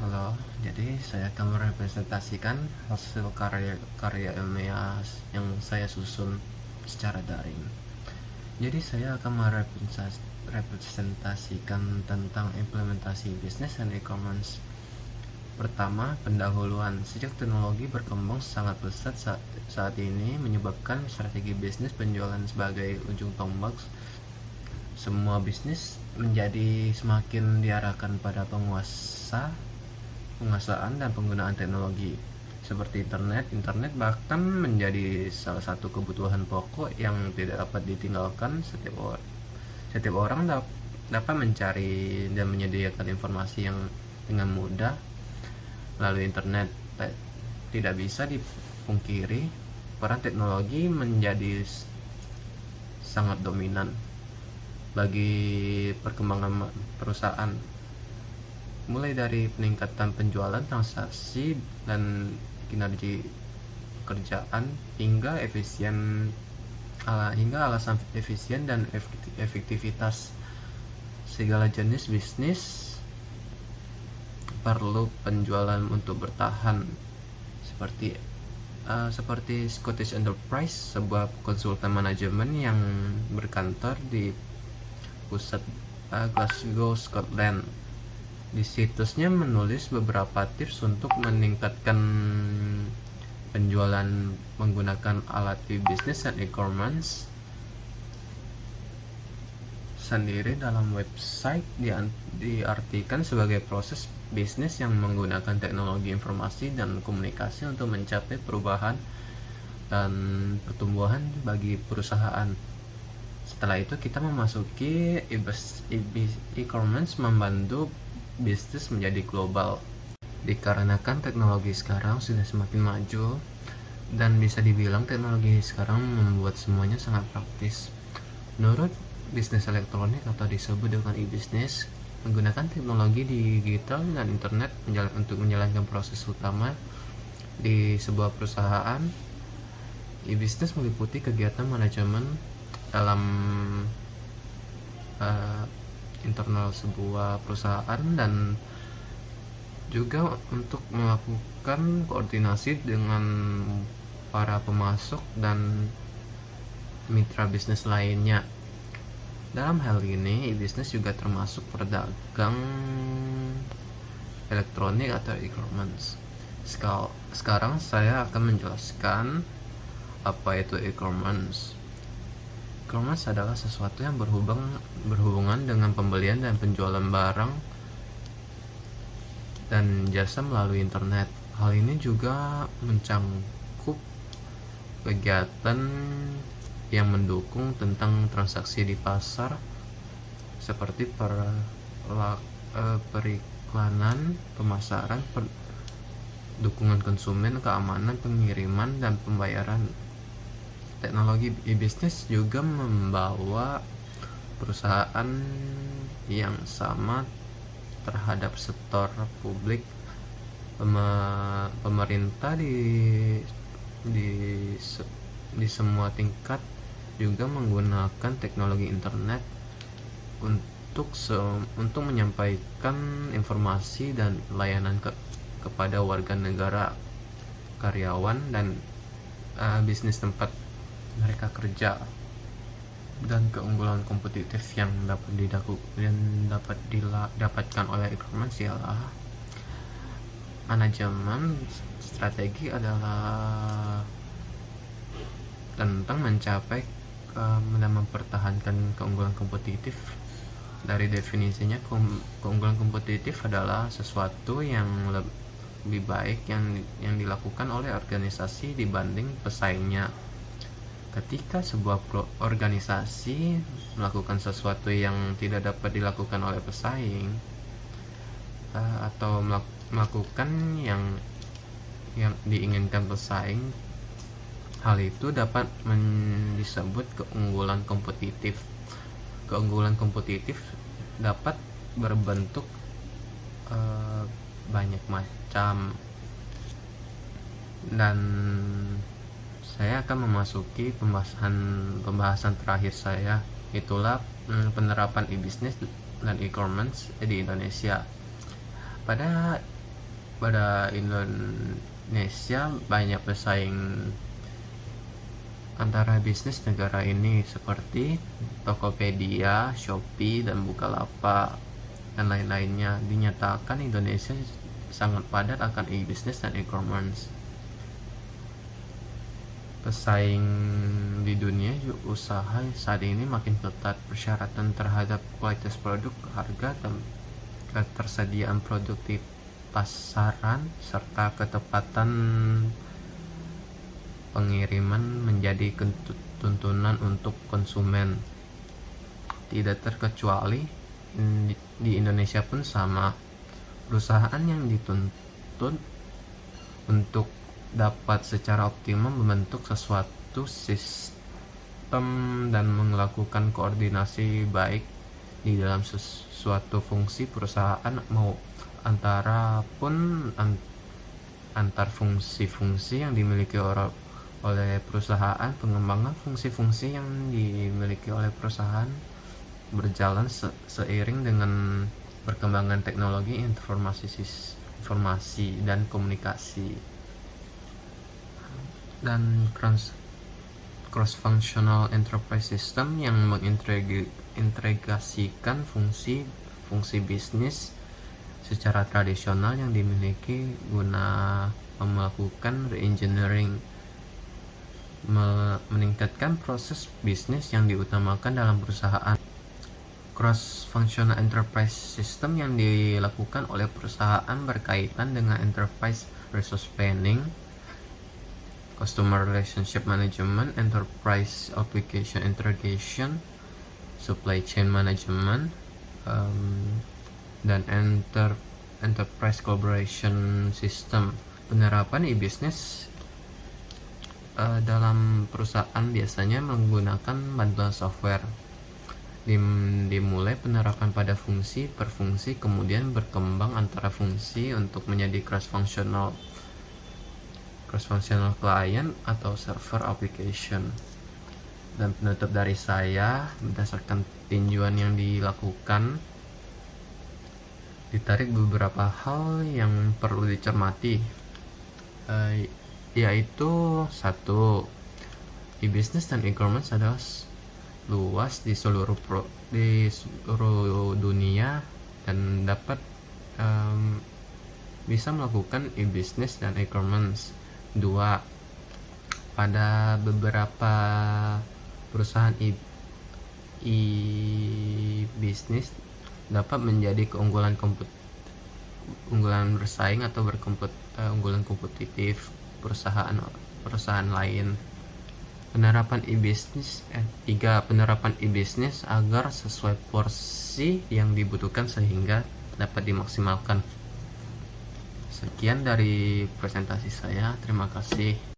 Halo, jadi saya akan merepresentasikan hasil karya ilmiah yang saya susun secara daring. Jadi saya akan merepresentasikan tentang implementasi bisnis dan e-commerce. Pertama, pendahuluan. Sejak teknologi berkembang sangat pesat saat ini menyebabkan strategi bisnis penjualan sebagai ujung tombak semua bisnis menjadi semakin diarahkan pada penguasaan dan penggunaan teknologi seperti internet bahkan menjadi salah satu kebutuhan pokok yang tidak dapat ditinggalkan. Setiap orang dapat mencari dan menyediakan informasi yang dengan mudah melalui internet. Tidak bisa dipungkiri peran teknologi menjadi sangat dominan bagi perkembangan perusahaan, mulai dari peningkatan penjualan, transaksi, dan kinerja pekerjaan hingga alasan efisien dan efektivitas. Segala jenis bisnis perlu penjualan untuk bertahan, seperti Scottish Enterprise, sebuah konsultan manajemen yang berkantor di pusat Glasgow, Scotland. Di situsnya menulis beberapa tips untuk meningkatkan penjualan menggunakan alat e-business dan e-commerce sendiri. Dalam website diartikan sebagai proses bisnis yang menggunakan teknologi informasi dan komunikasi untuk mencapai perubahan dan pertumbuhan bagi perusahaan. Setelah itu kita memasuki e-commerce membantu bisnis menjadi global. Dikarenakan teknologi sekarang sudah semakin maju dan bisa dibilang teknologi sekarang membuat semuanya sangat praktis. Menurut bisnis elektronik atau disebut dengan e-business, menggunakan teknologi digital dan internet untuk menjalankan proses utama di sebuah perusahaan. E-business meliputi kegiatan manajemen dalam internal sebuah perusahaan dan juga untuk melakukan koordinasi dengan para pemasok dan mitra bisnis lainnya. Dalam hal ini, e-business juga termasuk pedagang elektronik atau e-commerce. Sekarang saya akan menjelaskan apa itu e-commerce. E-commerce adalah sesuatu yang berhubungan dengan pembelian dan penjualan barang dan jasa melalui internet. Hal ini juga mencangkup kegiatan yang mendukung tentang transaksi di pasar seperti periklanan, pemasaran, dukungan konsumen, keamanan, pengiriman, dan pembayaran. Teknologi e-business juga membawa perusahaan yang sama terhadap sektor publik, pemerintah di semua tingkat juga menggunakan teknologi internet untuk menyampaikan informasi dan layanan kepada warga negara, karyawan, dan bisnis tempat mereka kerja. Dan keunggulan kompetitif yang dapat didapatkan oleh e-commerce ialah manajemen strategi adalah tentang mencapai dan mempertahankan keunggulan kompetitif. Dari definisinya, keunggulan kompetitif adalah sesuatu yang lebih baik yang dilakukan oleh organisasi dibanding pesaingnya. Ketika sebuah organisasi melakukan sesuatu yang tidak dapat dilakukan oleh pesaing, atau melakukan yang diinginkan pesaing, hal itu dapat disebut keunggulan kompetitif. Keunggulan kompetitif dapat berbentuk banyak macam, dan saya akan memasuki pembahasan terakhir saya, itulah penerapan e-business dan e-commerce di Indonesia. Pada pada Indonesia banyak pesaing antara bisnis negara ini seperti Tokopedia, Shopee, dan Bukalapak dan lain-lainnya. Dinyatakan Indonesia sangat padat akan e-business dan e-commerce. Pesaing di dunia usaha saat ini makin ketat. Persyaratan terhadap kualitas produk, harga, ketersediaan produk di pasaran, serta ketepatan pengiriman menjadi tuntunan untuk konsumen. Tidak terkecuali di Indonesia pun sama. Perusahaan yang dituntut untuk dapat secara optimal membentuk sesuatu sistem dan melakukan koordinasi baik di dalam suatu fungsi perusahaan mau antar fungsi-fungsi yang dimiliki oleh perusahaan. Pengembangan fungsi-fungsi yang dimiliki oleh perusahaan berjalan seiring dengan perkembangan teknologi informasi dan komunikasi, dan cross-functional enterprise system yang mengintegrasikan fungsi bisnis secara tradisional yang dimiliki guna melakukan reengineering, meningkatkan proses bisnis yang diutamakan dalam perusahaan. Cross-functional enterprise system yang dilakukan oleh perusahaan berkaitan dengan enterprise resource planning, customer relationship management, enterprise application integration, supply chain management, dan enterprise collaboration system. Penerapan e-business dalam perusahaan biasanya menggunakan bantuan software. Dimulai penerapan pada fungsi per fungsi, kemudian berkembang antara fungsi untuk menjadi cross-functional client atau server application. Dan penutup dari saya, berdasarkan tinjauan yang dilakukan, ditarik beberapa hal yang perlu dicermati, yaitu 1. E-business dan e-commerce adalah luas di seluruh dunia dan dapat bisa melakukan e-business dan e-commerce. 2. Pada beberapa perusahaan e-business dapat menjadi keunggulan bersaing atau unggulan kompetitif perusahaan lain. Penerapan e-business 3. Penerapan e-business agar sesuai porsi yang dibutuhkan sehingga dapat dimaksimalkan. Sekian dari presentasi saya. Terima kasih.